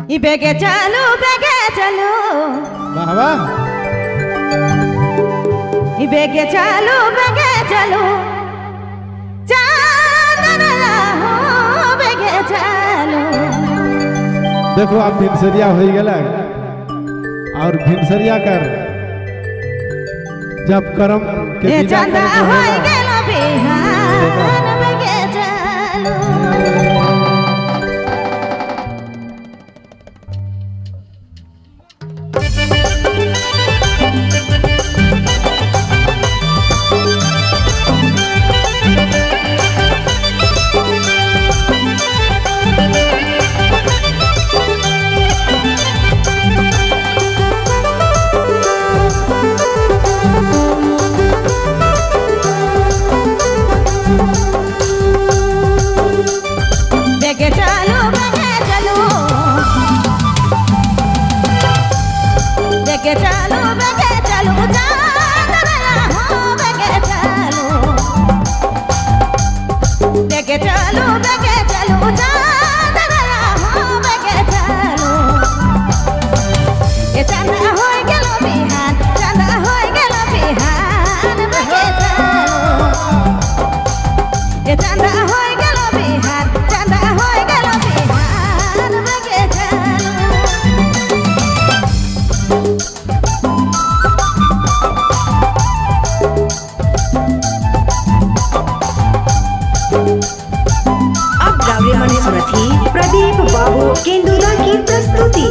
বেগে চলো বাবা বেগে চলো बेगे चलो। देखो आप भिनसरिया हो गया और भिनसरिया कर जब कर्म के चंदा हो गया बिहान बेगे चलो। बेगे चलो बेगे चलो बेगे चलो बेगे चलो बेगे चलो ये चंदा हो गया बिहान चंदा हो गया बिहान बेगे चलो ये चंदा हो गया बिहान चंदा हो गया बिहान बेगे चलो। अब गावरे मन सुरथी प्रदीप बाबू केंदुला की प्रस्तुति।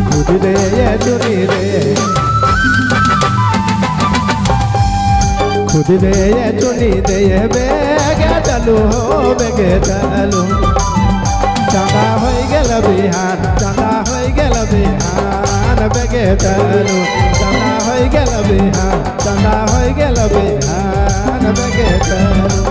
खुद दे ये चुनी दे खुद दे ये चुनी दे ये बेगे चलो बेगे चलो चंदा हो गया बिहान चंदा हो गया बिहान बेगे चलो चंदा हो गया बिहान चंदा हो गया बिहान बेगे चलो।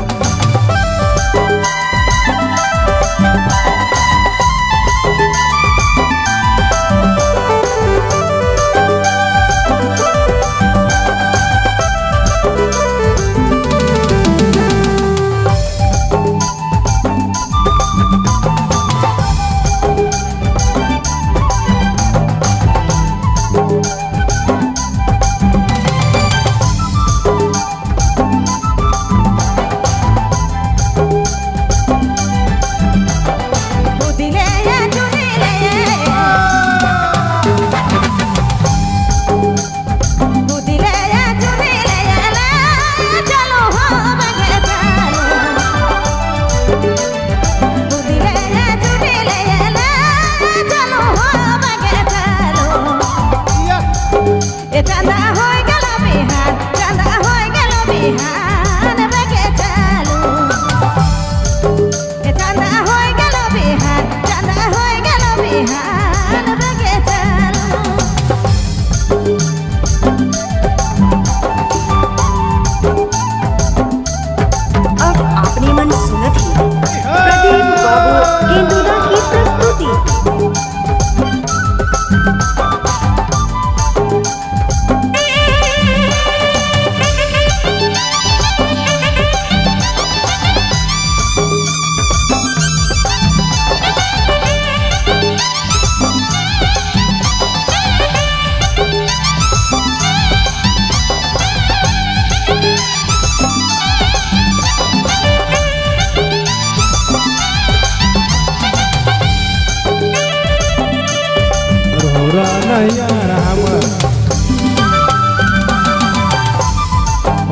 चंदा हो गया बिहान चंदा हो गया बिहान बेगे चलो चंदा हो गया बिहान चंदा हो गया बिहान बेगे चलो। अब आपने मन सुनथी प्रदीप बाबू केंदुला की प्रस्तुति।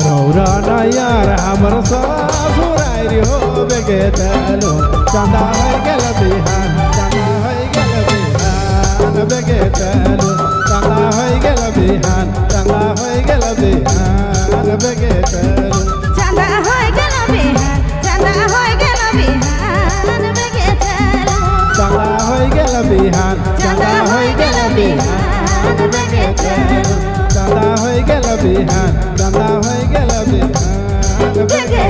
रौरा यार हमर ससुरारी हो बेगे चलो चंदा हो गया बिहान चंदा हो गया बिहान बेगे चलो चंदा हो गया बिहान चंदा हो गया बिहान बेगे चलो चंदा हो गया बिहान चंदा हो गया बिहान बेगे चलो चंदा हो गया बिहान चंदा हो गया बिहान बेगे चलो चंदा हो गया बिहान चंदा हो गया बिहान बेगे